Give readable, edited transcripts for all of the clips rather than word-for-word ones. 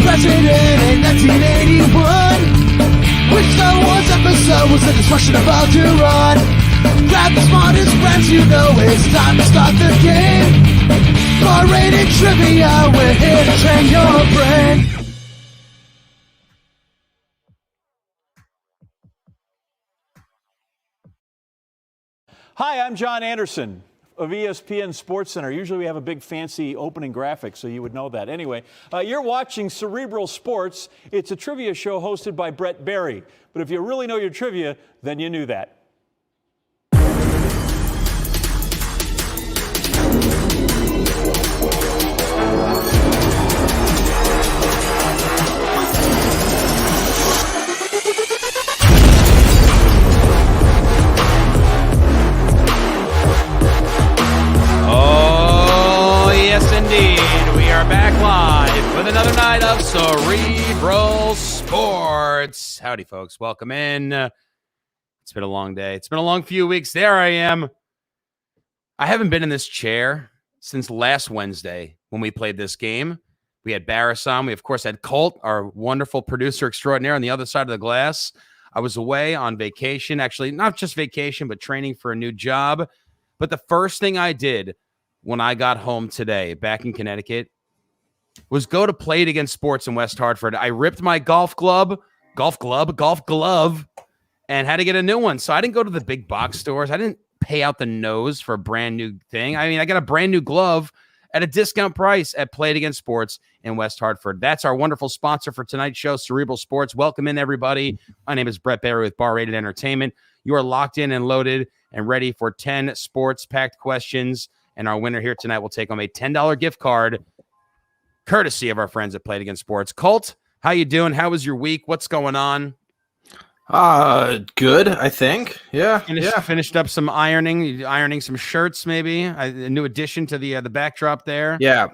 president in 1981. Which Star Wars episode was the destruction about to run? Grab the smartest friends, you know it's time to start the game. R-rated trivia, we're here to train your brain. Hi, I'm John Anderson of ESPN SportsCenter. Usually we have a big fancy opening graphic, so you would know that. Anyway, you're watching Cerebral Sports. It's a trivia show hosted by Brett Barry. But if you really know your trivia, then you knew that. Back live with another night of Cerebral Sports. Howdy, folks. Welcome in. It's been a long day. It's been a long few weeks. There I am. I haven't been in this chair since last Wednesday when we played this game. We had Barris on. We, of course, had Colt, our wonderful producer extraordinaire, on the other side of the glass. I was away on vacation. Actually, not just vacation, but training for a new job. But the first thing I did when I got home today, back in Connecticut, was go to Play It Again Sports in West Hartford. I ripped my golf glove, and had to get a new one. So I didn't go to the big box stores. I didn't pay out the nose for a brand new thing. I mean, I got a brand new glove at a discount price at Play It Again Sports in West Hartford. That's our wonderful sponsor for tonight's show, Cerebral Sports. Welcome in, everybody. My name is Brett Barry with Bar Rated Entertainment. You are locked in and loaded and ready for 10 sports-packed questions. And our winner here tonight will take home a $10 gift card courtesy of our friends at Play It Again Sports. Colt, how you doing? How was your week? What's going on? Good, I think. Yeah. Finished up some ironing some shirts, maybe. A new addition to the backdrop there. Yeah.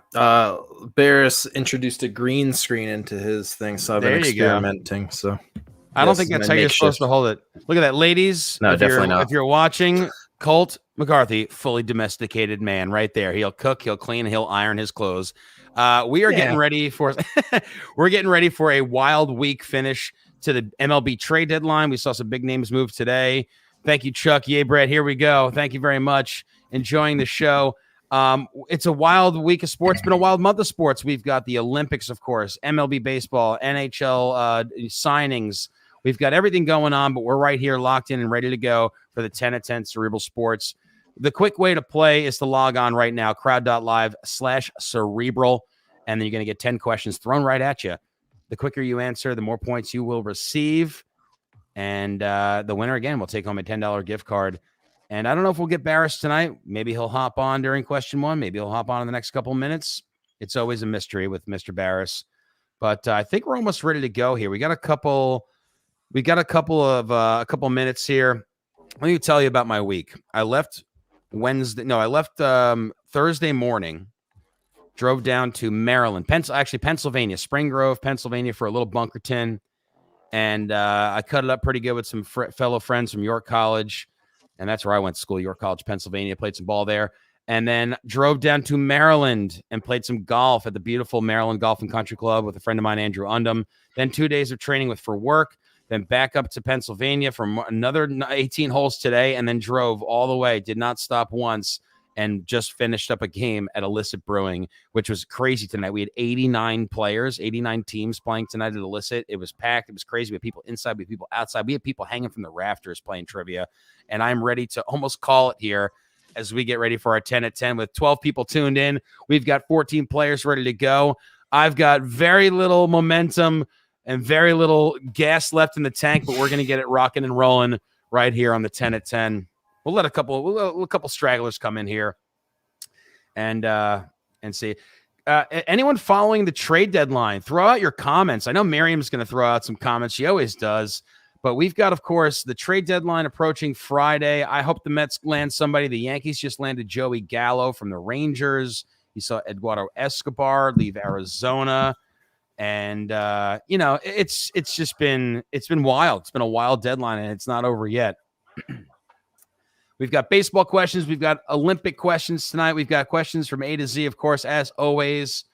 Barris introduced a green screen into his thing, so I've been experimenting. So I don't think that's how you're supposed to hold it. Look at that, ladies. No, definitely not. If you're watching, Colt McCarthy, fully domesticated man right there. He'll cook, he'll clean, he'll iron his clothes. We are getting ready for a wild week finish to the MLB trade deadline. We saw some big names move today. Thank you, Chuck. Yay, Brett. Here we go. Thank you very much. Enjoying the show. It's a wild week of sports. It's been a wild month of sports. We've got the Olympics, of course, MLB baseball, NHL signings. We've got everything going on, but we're right here locked in and ready to go for the 10 at 10 Cerebral Sports. The quick way to play is to log on right now, crowd.live/cerebral, and then you're going to get 10 questions thrown right at you. The quicker you answer, the more points you will receive. And the winner, again, will take home a $10 gift card. And I don't know if we'll get Barris tonight. Maybe he'll hop on during question one. Maybe he'll hop on in the next couple of minutes. It's always a mystery with Mr. Barris. But I think we're almost ready to go here. We got a couple of minutes here. Let me tell you about my week. I left Thursday morning, drove down to Maryland, Pennsylvania, Spring Grove, Pennsylvania for a little Bunkerton. And I cut it up pretty good with some fellow friends from York College. And that's where I went to school, York College, Pennsylvania, played some ball there. And then drove down to Maryland and played some golf at the beautiful Maryland Golf and Country Club with a friend of mine, Andrew Undum. Then 2 days of training for work. Then back up to Pennsylvania for another 18 holes today, and then drove all the way, did not stop once, and just finished up a game at Illicit Brewing, which was crazy tonight. We had 89 players, 89 teams playing tonight at Illicit. It was packed. It was crazy. We had people inside. We had people outside. We had people hanging from the rafters playing trivia, and I'm ready to almost call it here as we get ready for our 10 at 10 with 12 people tuned in. We've got 14 players ready to go. I've got very little momentum and very little gas left in the tank, but we're going to get it rocking and rolling right here on the 10 at 10. We'll let a couple stragglers come in here and see. Anyone following the trade deadline, throw out your comments. I know Miriam's going to throw out some comments. She always does. But we've got, of course, the trade deadline approaching Friday. I hope the Mets land somebody. The Yankees just landed Joey Gallo from the Rangers. You saw Eduardo Escobar leave Arizona. And, it's been wild. It's been a wild deadline, and it's not over yet. We've got baseball questions. We've got Olympic questions tonight. We've got questions from A to Z, of course, as always.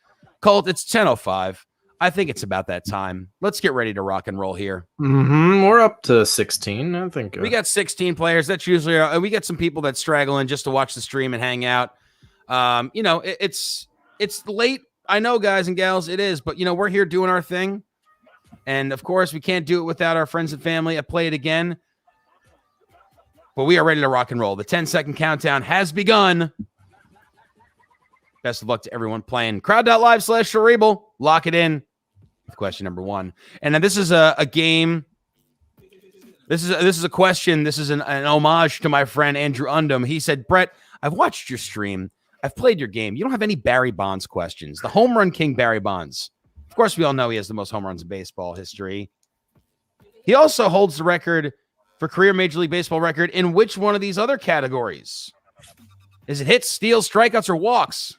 Colt, it's 10:05. I think it's about that time. Let's get ready to rock and roll here. We're up to 16, I think. We got 16 players. That's usually we get some people that straggle in just to watch the stream and hang out. It's late. I know, guys and gals, it is, but we're here doing our thing. And of course, we can't do it without our friends and family at Play It Again. But we are ready to rock and roll. The 10-second countdown has begun. Best of luck to everyone playing. Crowd.live/Cerebral. Lock it in with question number 1. And then this is a game. This is a question. This is an homage to my friend Andrew Undum. He said, Brett, I've watched your stream. I've played your game. You don't have any Barry Bonds questions. The home run king, Barry Bonds. Of course, we all know he has the most home runs in baseball history. He also holds the record for career Major League Baseball record in which one of these other categories? Is it hits, steals, strikeouts, or walks?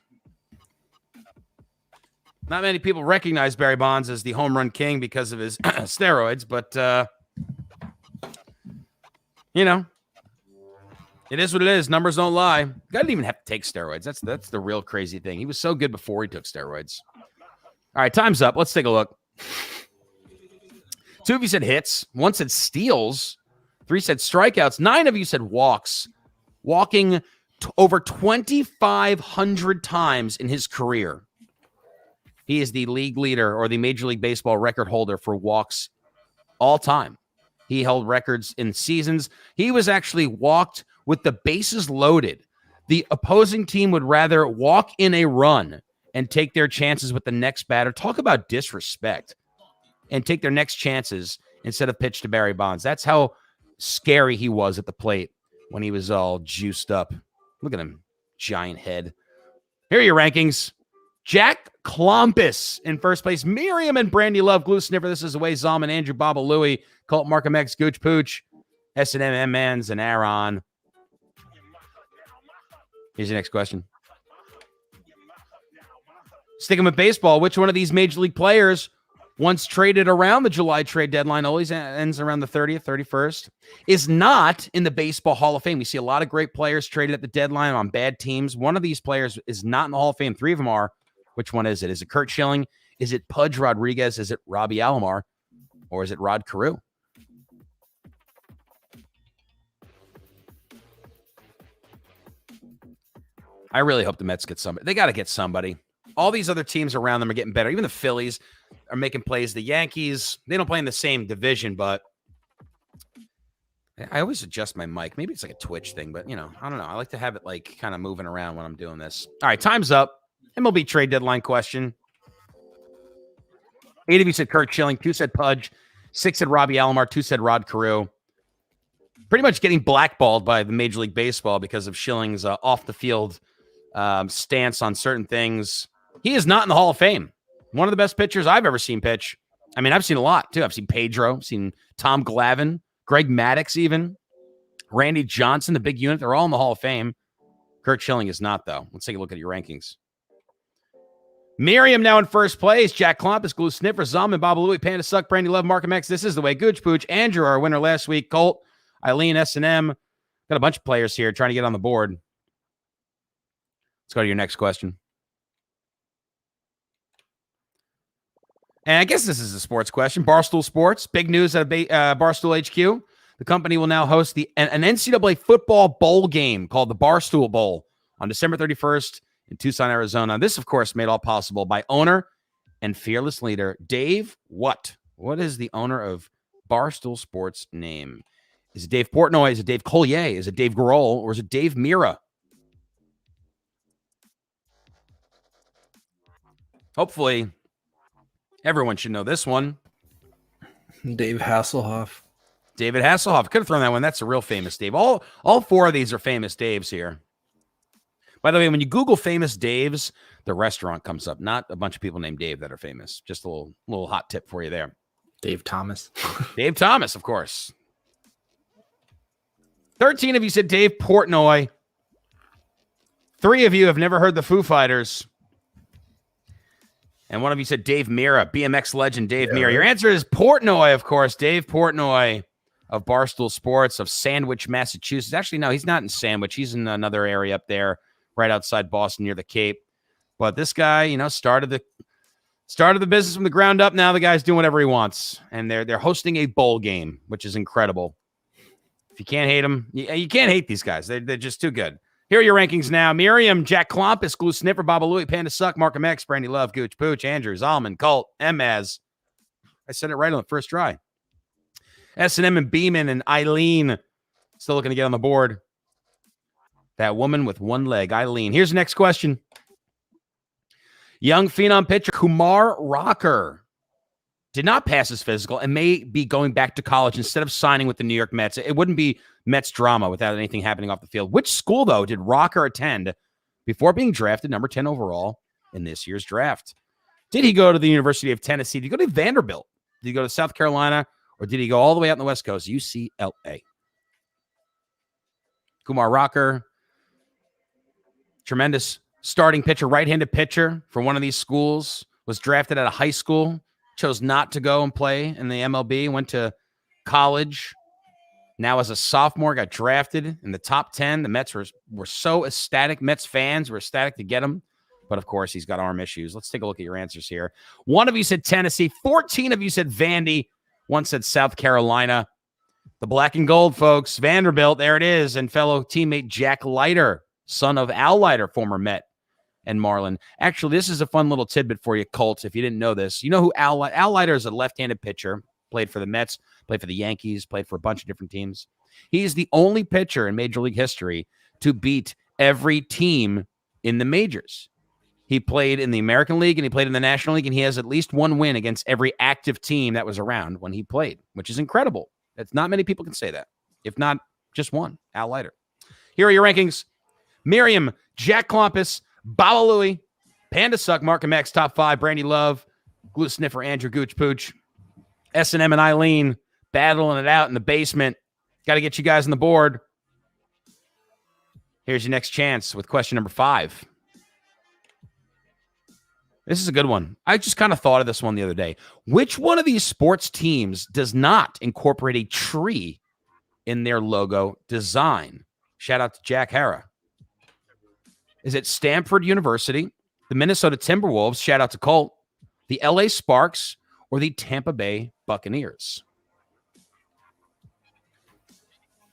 Not many people recognize Barry Bonds as the home run king because of his steroids, but, it is what it is. Numbers don't lie. Guy didn't even have to take steroids. That's the real crazy thing. He was so good before he took steroids. All right, time's up. Let's take a look. 2 of you said hits. 1 said steals. 3 said strikeouts. 9 of you said walks. Walking over 2,500 times in his career. He is the league leader or the Major League Baseball record holder for walks all time. He held records in seasons. He was actually walked with the bases loaded. The opposing team would rather walk in a run and take their chances with the next batter. Talk about disrespect. And take their next chances instead of pitch to Barry Bonds. That's how scary he was at the plate when he was all juiced up. Look at him, giant head. Here are your rankings. Jack Klompus in first place. Miriam and Brandy Love, Glue Sniffer. This is the way Zalman, Andrew, Baba Louie, Colt, Markham X, Gooch Pooch, S&M, Mans, and Aaron. Here's your next question. Sticking with baseball, which one of these Major League players once traded around the July trade deadline, always ends around the 30th, 31st, is not in the Baseball Hall of Fame? We see a lot of great players traded at the deadline on bad teams. One of these players is not in the Hall of Fame. 3 of them are. Which one is it? Is it Curt Schilling? Is it Pudge Rodriguez? Is it Robbie Alomar? Or is it Rod Carew? I really hope the Mets get somebody. They got to get somebody. All these other teams around them are getting better. Even the Phillies are making plays. The Yankees, they don't play in the same division, but I always adjust my mic. Maybe it's like a Twitch thing, but, I don't know. I like to have it like kind of moving around when I'm doing this. All right, time's up. MLB trade deadline question. 8 of you said Curt Schilling. 2 said Pudge. 6 said Robbie Alomar. 2 said Rod Carew. Pretty much getting blackballed by the Major League Baseball because of Schilling's off-the-field stance on certain things. He is not in the Hall of Fame. One of the best pitchers I've ever seen pitch. I mean, I've seen a lot, too. I've seen Pedro, seen Tom Glavine, Greg Maddux even, Randy Johnson, the big unit. They're all in the Hall of Fame. Curt Schilling is not, though. Let's take a look at your rankings. Miriam now in first place. Jack Klompus, Glue Sniffer, Zalman, Bob Louie, Panda Suck, Brandy Love, Markham X. This is the way. Gooch Pooch, Andrew, our winner last week. Colt, Eileen, S&M. Got a bunch of players here trying to get on the board. Let's go to your next question. And I guess this is a sports question. Barstool Sports. Big news at Barstool HQ. The company will now host an NCAA football bowl game called the Barstool Bowl on December 31st in Tucson, Arizona. This, of course, made all possible by owner and fearless leader Dave What? What is the owner of Barstool Sports name? Is it Dave Portnoy? Is it Dave Collier? Is it Dave Grohl? Or is it Dave Mira? Hopefully, everyone should know this one. Dave Hasselhoff. David Hasselhoff. Could have thrown that one. That's a real famous Dave. All 4 of these are famous Daves here. By the way, when you Google famous Daves, the restaurant comes up. Not a bunch of people named Dave that are famous. Just a little hot tip for you there. Dave Thomas. Dave Thomas, of course. 13 of you said Dave Portnoy. 3 of you have never heard the Foo Fighters. And 1 of you said Dave Mira, BMX legend Dave Mira. Your answer is Portnoy, of course. Dave Portnoy of Barstool Sports of Sandwich, Massachusetts. Actually, no, he's not in Sandwich. He's in another area up there, right outside Boston near the Cape. But this guy, started Started the business from the ground up. Now the guy's doing whatever he wants. And they're hosting a bowl game, which is incredible. If you can't hate them, you can't hate these guys. They're just too good. Here are your rankings now. Miriam, Jack Klompus, Glue Sniffer, Baba Louie, Panda Suck, Markham X, Brandy Love, Gooch Pooch, Andrew, Zalman, Colt, Maz. I said it right on the first try. S&M and Beeman and Eileen still looking to get on the board. That woman with one leg, Eileen. Here's the next question. Young phenom pitcher Kumar Rocker did not pass his physical and may be going back to college instead of signing with the New York Mets. It wouldn't be Mets drama without anything happening off the field. Which school, though, did Rocker attend before being drafted number 10 overall in this year's draft? Did he go to the University of Tennessee? Did he go to Vanderbilt? Did he go to South Carolina? Or did he go all the way out on the West Coast, UCLA? Kumar Rocker, tremendous starting pitcher, right-handed pitcher for one of these schools, was drafted out of high school, chose not to go and play in the MLB, went to college. Now as a sophomore, got drafted in the top 10. The Mets were so ecstatic. Mets fans were ecstatic to get him. But, of course, he's got arm issues. Let's take a look at your answers here. 1 of you said Tennessee. 14 of you said Vandy. 1 said South Carolina. The black and gold, folks. Vanderbilt, there it is. And fellow teammate Jack Leiter, son of Al Leiter, former Met and Marlin. Actually, this is a fun little tidbit for you, Colts, if you didn't know this. You know who Al Leiter is? A left-handed pitcher. Played for the Mets, played for the Yankees, played for a bunch of different teams. He's the only pitcher in Major League history to beat every team in the majors. He played in the American League and he played in the National League, and he has at least one win against every active team that was around when he played, which is incredible. That's not many people can say that, if not just one, Al Leiter. Here are your rankings. Miriam, Jack Klompus, Baba Louie, Panda Suck, Markham X, top 5, Brandy Love, Glue Sniffer, Andrew Gooch Pooch, S&M and Eileen battling it out in the basement. Got to get you guys on the board. Here's your next chance with question number 5. This is a good one. I just kind of thought of this one the other day. Which one of these sports teams does not incorporate a tree in their logo design? Shout out to Jack Hara. Is it Stanford University, the Minnesota Timberwolves, shout out to Colt, the LA Sparks, or the Tampa Bay Buccaneers?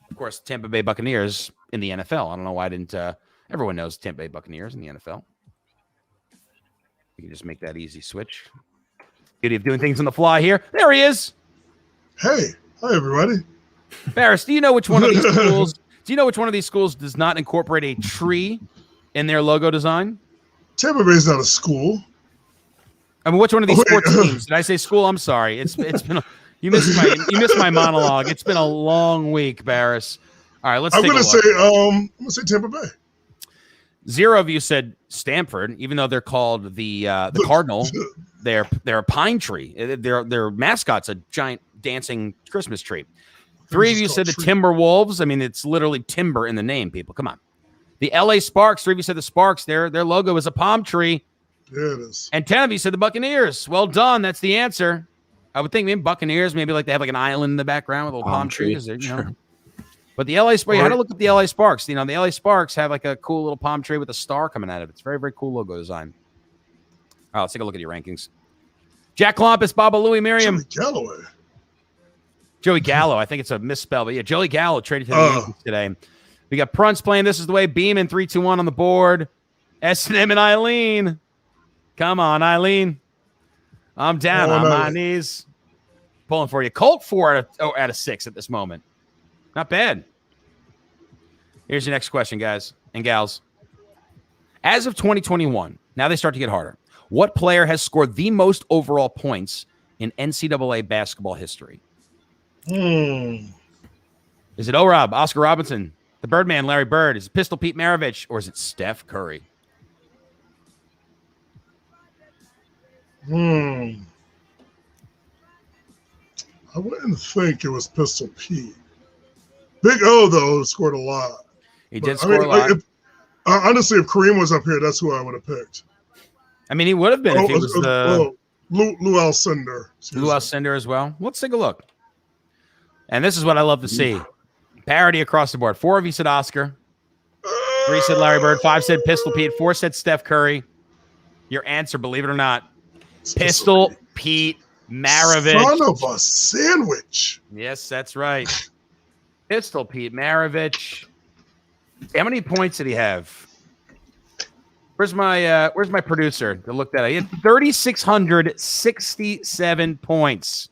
Of course, Tampa Bay Buccaneers in the NFL. I don't know why I didn't. Everyone knows Tampa Bay Buccaneers in the NFL. You can just make that easy switch. Beauty of doing things on the fly here. There he is. Hey, hi everybody. Barris, do you know which one of these schools? Do you know which one of these schools does not incorporate a tree in their logo design? Tampa Bay's not a school. I mean, which one of these sports teams? Did I say school? I'm sorry. It's been you missed my monologue. It's been a long week, Barris. All right, let's. I'm gonna say Tampa Bay. 0 of you said Stanford, even though they're called the Cardinal. They're a pine tree. Their mascot's a giant dancing Christmas tree. 3 of you said the Timberwolves. I mean, it's literally timber in the name, people. Come on. The LA Sparks, 3 of you said the Sparks. Their logo is a palm tree. Yeah, it is. And 10 of you said the Buccaneers. Well done. That's the answer. I would think maybe Buccaneers, maybe like they have like an island in the background with a little palm trees. Sure. But the LA Sparks, you had to look at the LA Sparks. You know, the LA Sparks have like a cool little palm tree with a star coming out of it. It's very, very cool logo design. All right, let's take a look at your rankings. Jack Klompus, Baba Louie, Miriam. Joey Gallo. I think it's a misspell, but yeah, Joey Gallo traded to the Yankees today. We got Prunts playing This Is the Way. Beeman, 3-2-1 on the board. S&M and Eileen. Come on, Eileen. I'm down on my knees. Pulling for you. Colt 4 out of 6 at this moment. Not bad. Here's your next question, guys and gals. As of 2021, now they start to get harder. What player has scored the most overall points in NCAA basketball history? Is it O-Rob, Oscar Robinson, the Birdman, Larry Bird? Is it Pistol Pete Maravich, or is it Steph Curry? I wouldn't think it was Pistol Pete. Big O, though, scored a lot. He did score a lot. Honestly, if Kareem was up here, that's who I would have picked. I mean, he would have been if he was Lou Alcindor. Lou Alcindor as well. Let's take a look. And this is what I love to see. Parity across the board. 4 of you said Oscar. 3 said Larry Bird. 5 said Pistol Pete. 4 said Steph Curry. Your answer, believe it or not, Pistol Pete Maravich. Son of a sandwich. Yes, that's right. Pistol Pete Maravich. How many points did he have? Where's my producer to look that up? He had 3,667 points.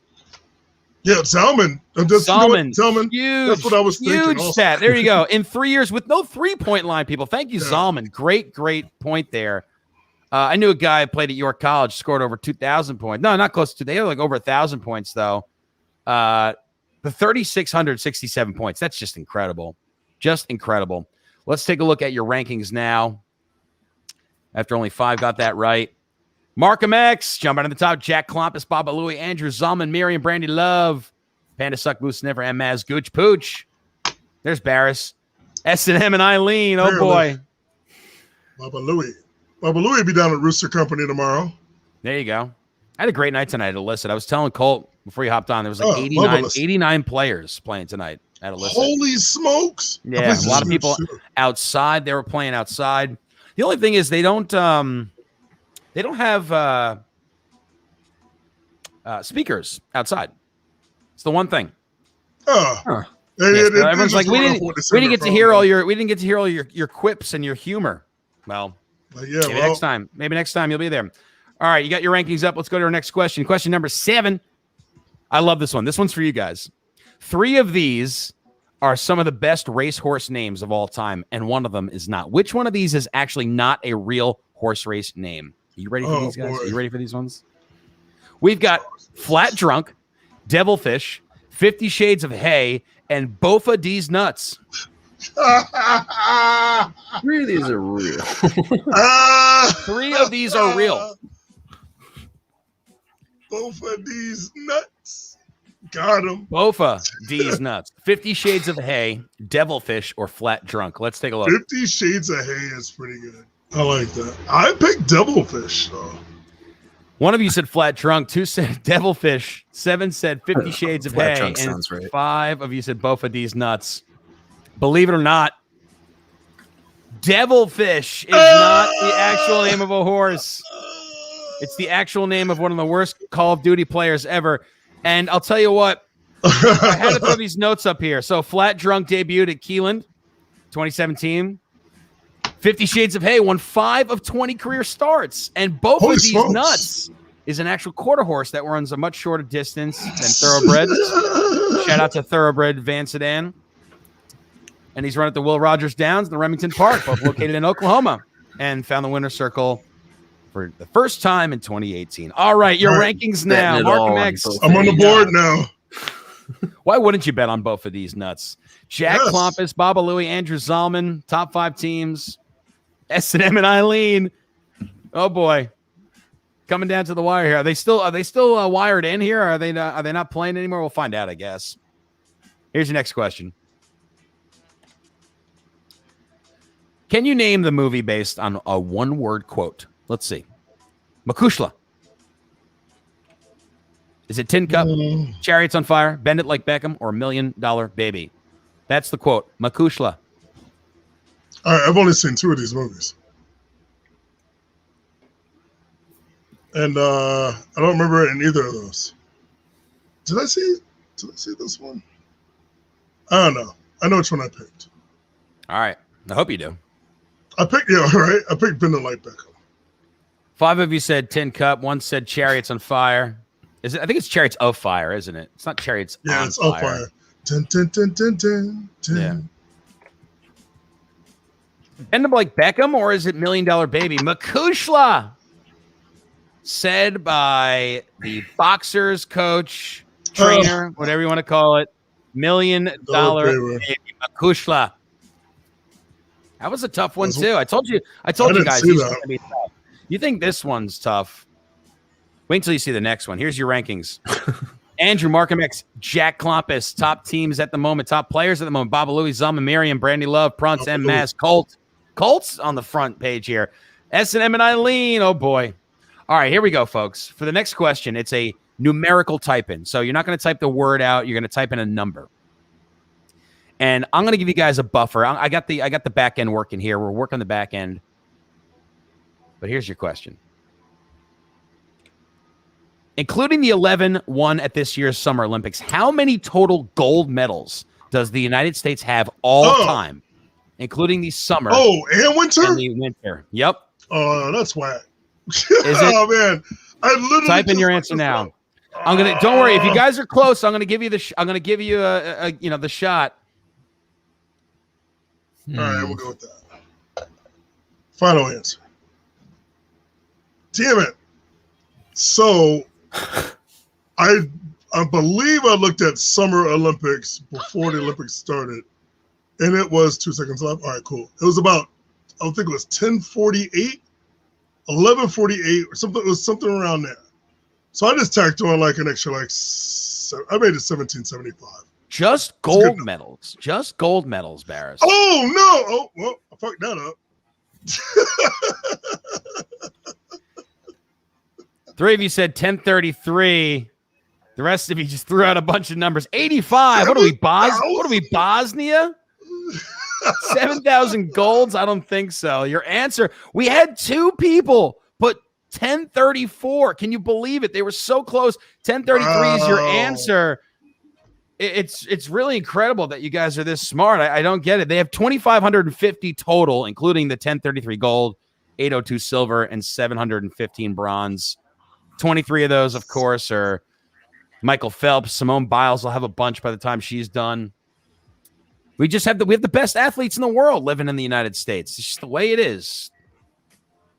Yeah, Zalman. Zalman. Huge. That's what I was thinking. Huge stat. There you go. In 3 years with no 3-point line, people. Thank you, Zalman. Great point there. I knew a guy who played at York College, scored over 2,000 points. No, not close to. They had like over 1,000 points, though. The 3,667 points. That's just incredible. Just incredible. Let's take a look at your rankings now. After only 5 got that right. Markham X, jumping to the top. Jack Klompus, Baba Louie, Andrew Zalman, Miriam, Brandy Love, Panda Suck, Moose Never, and Maz Gooch Pooch. There's Barris. S&M and Eileen. Oh, boy. Baba Louie. Baba Louie will be down at Rooster Company tomorrow. There you go. I had a great night tonight at Illicit. I was telling Colt before you hopped on, there was like 89 players playing tonight at Illicit. Holy smokes. Yeah, a lot of people outside. They were playing outside. The only thing is they don't have speakers outside. It's the one thing. Everyone's like, we didn't get to hear all your quips and your humor. Well, next time. Maybe next time you'll be there. All right, you got your rankings up. Let's go to our next question. Question number 7. I love this one. This one's for you guys. 3 of these are some of the best racehorse names of all time, and one of them is not. Which one of these is actually not a real horse race name? Are you ready for these guys? Are you ready for these ones? We've got Flat Drunk, Devilfish, 50 Shades of Hay, and Bofa D's Nuts. 3 of these are real. 3 of these are real. Bofa D's Nuts. Got him. Bofa D's Nuts. 50 Shades of Hay, Devilfish, or Flat Drunk. Let's take a look. 50 Shades of Hay is pretty good. I like that. I picked Devilfish, though. 1 of you said Flat Drunk. 2 said Devilfish. 7 said 50 Shades of Hay. And sounds right. 5 of you said Bofa D's Nuts. Believe it or not, Devilfish is not the actual name of a horse. It's the actual name of one of the worst Call of Duty players ever. And I'll tell you what, I had to throw these notes up here. So Flat Drunk debuted at Keeneland, 2017. 50 Shades of Hay won 5 of 20 career starts. And both of these nuts is an actual quarter horse that runs a much shorter distance than Thoroughbreds. Shout out to Thoroughbred Van Sedan. And he's run at the Will Rogers Downs and the Remington Park, both located in Oklahoma, and found the winner's circle for the first time in 2018. All right, your rankings now. Markham X. I'm on the board now. Why wouldn't you bet on both of these nuts? Jack Klompus, Baba Louie, Andrew Zalman, top 5 teams. S&M and Eileen. Oh boy, coming down to the wire here. Are they still wired in here? Are they not playing anymore? We'll find out, I guess. Here's your next question. Can you name the movie based on a 1-word quote? Let's see. Makushla. Is it Tin Cup, Chariots on Fire, Bend It Like Beckham, or $1 Million Baby? That's the quote. Makushla. All right, I've only seen 2 of these movies. And I don't remember in either of those. Did I see this one? I don't know. I know which one I picked. All right. I hope you do. I picked Bend It Like Beckham. 5 of you said Tin Cup. 1 said Chariots on Fire. Is it? I think it's Chariots of Fire, isn't it? It's not Chariots on Fire. Yeah, it's of Fire. Tin, tin, tin, tin, tin, tin. Yeah. End up like Beckham, or is it $1 Million Baby? Makushla, said by the boxers coach, trainer, whatever you want to call it. $1 Million Baby. Makushla. That was a tough one too. I told you guys these are going to be tough. You think this one's tough? Wait until you see the next one. Here's your rankings. Andrew, Markham X, Jack Klompus, top teams at the moment, top players at the moment. Baba Louie, Zalman, Miriam, Brandy Love, Prunce, M. Maz, Colts on the front page here. S&M and Eileen. Oh boy. All right, here we go, folks. For the next question, it's a numerical type in. So you're not going to type the word out. You're going to type in a number. And I'm going to give you guys a buffer. I got the back end working here. We're working the back end. But here's your question. Including the 11 won at this year's Summer Olympics, how many total gold medals does the United States have all time, including the summer? And winter? And the winter. Yep. Oh, that's whack. Is it? Oh, man. I literally type in your answer now. I'm gonna. Don't worry. If you guys are close, I'm gonna give you the. I'm gonna give you the shot. All right, we'll go with that. Final answer. Damn it. So, I believe I looked at Summer Olympics before the Olympics started, and it was 2 seconds left. All right, cool. It was about, I think it was 10:48, 11:48, or something. It was something around there. So I just tacked on like an extra, I made it 1775. Just gold medals. Just gold medals, Barris. Oh, no. Oh, well, I fucked that up. 3 of you said 1033. The rest of you just threw out a bunch of numbers. 85. What are we, Bosnia? 7,000 golds? I don't think so. Your answer, we had 2 people put 1034. Can you believe it? They were so close. 1033 is your answer. It's really incredible that you guys are this smart. I don't get it. They have 2,550 total, including the 1033 gold, 802 silver, and 715 bronze. 23 of those, of course, are Michael Phelps. Simone Biles will have a bunch by the time she's done. We have the best athletes in the world living in the United States. It's just the way it is.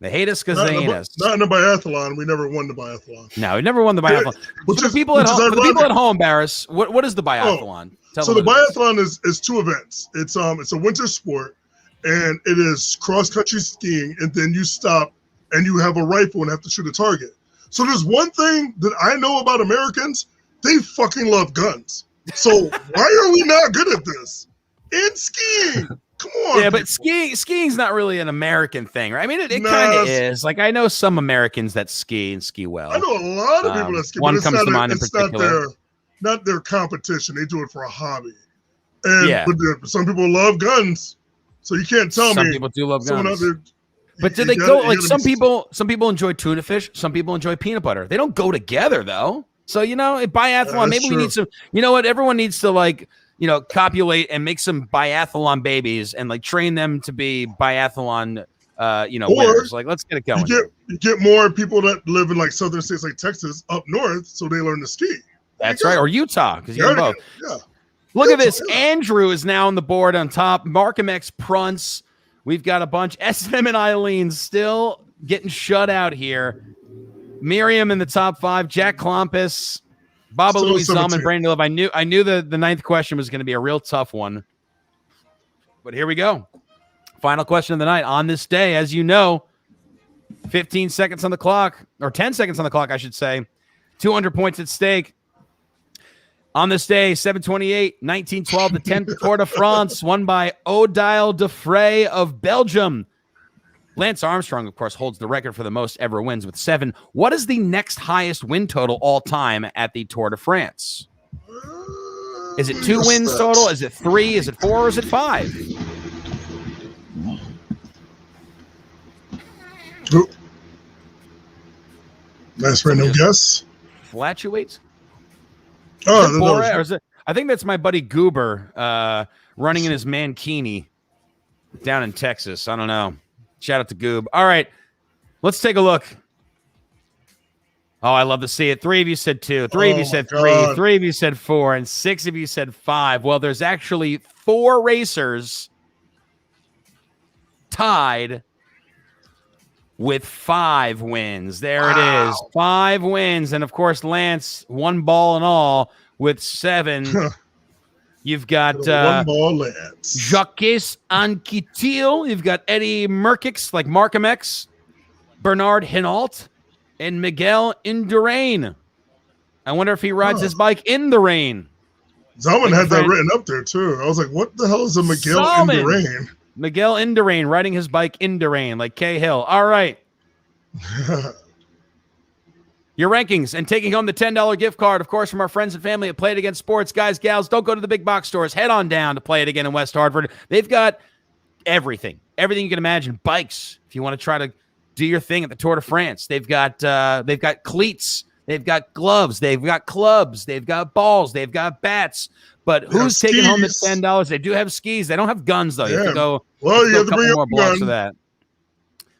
They hate us because they hate us. Not in the biathlon. We never won the biathlon. No, we never won the biathlon. For the people at home, Barris, what is the biathlon? So the biathlon is 2 events. It's a winter sport, and it is cross-country skiing, and then you stop and you have a rifle and have to shoot a target. So there's one thing that I know about Americans. They fucking love guns. So why are we not good at this? And skiing. Come on. Yeah, but skiing's not really an American thing, right? I mean, it kind of is. Like, I know some Americans that ski and ski well. I know a lot of people that ski. One comes to mind in particular. Not their competition. They do it for a hobby. And but some people love guns. So you can't tell me. Some people do love guns. But do they go, like, some people enjoy tuna fish, some people enjoy peanut butter. They don't go together, though. So, biathlon, maybe we need some, what? Everyone needs to, like, copulate and make some biathlon babies and, like, train them to be biathlon, winners. Like, let's get it going. You get more people that live in, like, southern states like Texas up north, so they learn to ski. That's right. Or Utah, because you have both. Yeah. Look at this. Yeah. Andrew is now on the board on top. Markham X Prunce. We've got a bunch. SM and Eileen still getting shut out here. Miriam in the top 5. Jack Klompus, Baba Louis Zellman, Brandon Love. I knew the 9th question was going to be a real tough one. But here we go. Final question of the night. On this day, as you know, 15 seconds on the clock, or 10 seconds on the clock, I should say. 200 points at stake. On this day, 7/28, 1912, the 10th Tour de France, won by Odile Defray of Belgium. Lance Armstrong, of course, holds the record for the most ever wins with 7. What is the next highest win total all time at the Tour de France? Is it 2 wins total? Is it 3? Is it 4? Or is it 5? Last random guess. Fluctuates? Oh, I think that's my buddy Goober running in his mankini down in Texas. I don't know. Shout out to Goob. All right, let's take a look. Oh, I love to see it. 3 of you said 2. 3 of you said 3. God. 3 of you said 4. And 6 of you said 5. Well, there's actually 4 racers tied with 5 wins. There it is. 5 wins. And, of course, Lance, 1 ball and all with 7. You've got 1 ball Lance. Jacques Anquetil. You've got Eddie Merkix, like Markham X, Bernard Hinault, and Miguel Indurain. I wonder if he rides his bike in the rain. Zalman had that written up there, too. I was like, what the hell is a Miguel Indurain? Miguel Indurain riding his bike in the rain, like Cahill. All right. Your rankings and taking home the $10 gift card, of course, from our friends and family at Play It Again Sports. Guys, gals, don't go to the big box stores. Head on down to Play It Again in West Hartford. They've got everything you can imagine. Bikes, if you want to try to do your thing at the Tour de France. They've got cleats. They've got gloves. They've got clubs. They've got balls. They've got bats. But who's taking home the $10? They do have skis. They don't have guns, though. You have to go. Well, you have to bring more blocks gun. of that.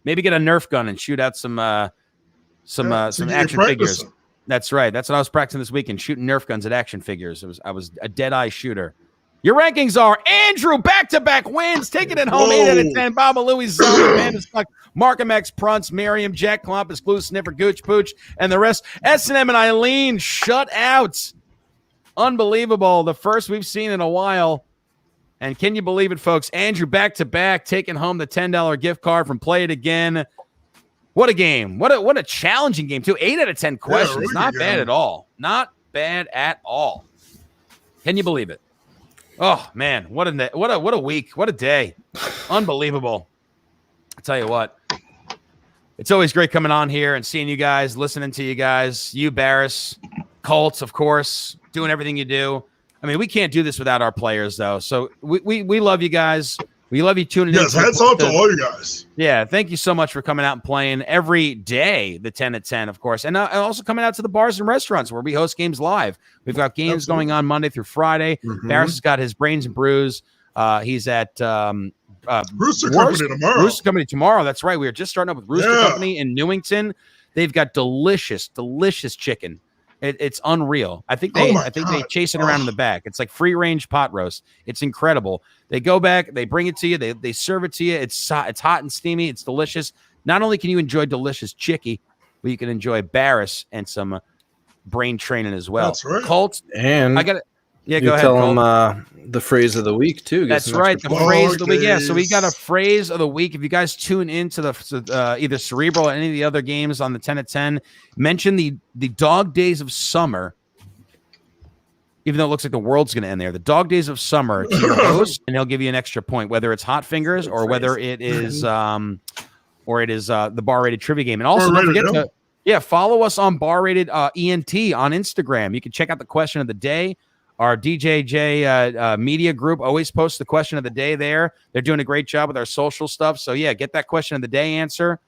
Maybe get a Nerf gun and shoot out some action figures. That's right. That's what I was practicing this weekend, shooting Nerf guns at action figures. I was a dead-eye shooter. Your rankings are Andrew, back-to-back wins, taking it home, 8 out of 10. Baba Louie, Zelda, Bandastuck, Markham X, Prunts, Miriam, Jack, Columbus, Glue, Sniffer, Gooch, Pooch, and the rest. S&M and Eileen shut out. Unbelievable. The first we've seen in a while. And can you believe it, folks? Andrew, back-to-back, taking home the $10 gift card from Play It Again. What a game. What a challenging game, too. 8 out of 10 questions. Really Not bad at all. Not bad at all. Can you believe it? Oh, man. What a week. What a day. Unbelievable. I'll tell you what. It's always great coming on here and seeing you guys, listening to you guys. You, Barris, Colts, of course, doing everything you do. I mean, we can't do this without our players, though. So we love you guys. We love you tuning in. Yes, hats off to all you guys. Yeah, thank you so much for coming out and playing every day, the 10 at 10, of course. And also coming out to the bars and restaurants where we host games live. We've got games going on Monday through Friday. Barris has got his Brains and Brews. He's at Rooster Company tomorrow. Rooster Company tomorrow. That's right. We are just starting up with Rooster Company in Newington. They've got delicious chicken. It's unreal. I think they chase it around in the back. It's like free range pot roast. It's incredible. They go back, they bring it to you, they serve it to you. It's hot and steamy. It's delicious. Not only can you enjoy delicious chicky, but you can enjoy Barris and some brain training as well. That's right. Colt, and I got it. Yeah, you go ahead. Tell them the phrase of the week too. That's right, the phrase of the week. Yeah, so we got a phrase of the week. If you guys tune into the either Cerebral or any of the other games on the 10 at 10, mention the dog days of summer. Even though it looks like the world's going to end there, the dog days of summer to your host, and he'll give you an extra point, whether it's Hot Fingers or whether it is the Bar Rated Trivia Game. And also don't forget to follow us on Bar Rated ENT on Instagram. You can check out the question of the day. Our DJJ media group always posts the question of the day there. They're doing a great job with our social stuff. So, yeah, get that question of the day answer.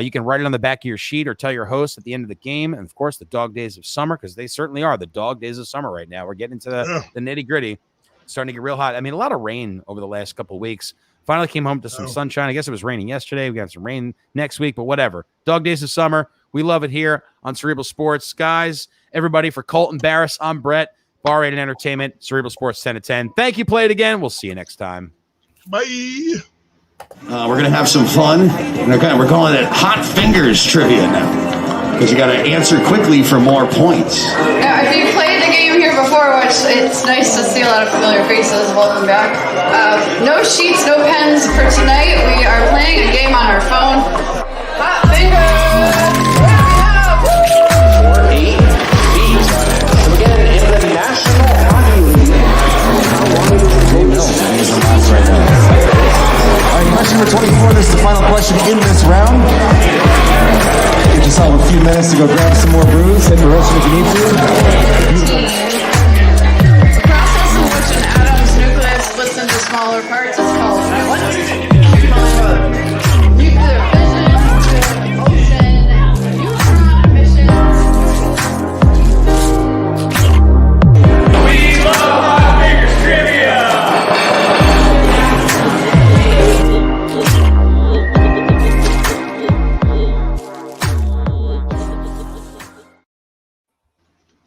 You can write it on the back of your sheet or tell your host at the end of the game. And, of course, the dog days of summer, because they certainly are the dog days of summer right now. We're getting into the nitty-gritty. It's starting to get real hot. I mean, a lot of rain over the last couple of weeks. Finally came home to some sunshine. I guess it was raining yesterday. We got some rain next week, but whatever. Dog days of summer. We love it here on Cerebral Sports. Guys, everybody, for Colt and Barris, I'm Brett. Bar Rated Entertainment, Cerebral Sports 10 at 10. Thank you. Play it again. We'll see you next time. Bye. We're going to have some fun. We're calling it Hot Fingers Trivia now, because you got to answer quickly for more points. If you played the game here before, which it's nice to see a lot of familiar faces, welcome back. No sheets, no pens for tonight. We are playing a game on our phone. Hot Fingers! Question number 24, this is the final question in this round. Give yourself a few minutes to go grab some more brews, hit the restroom if you need to.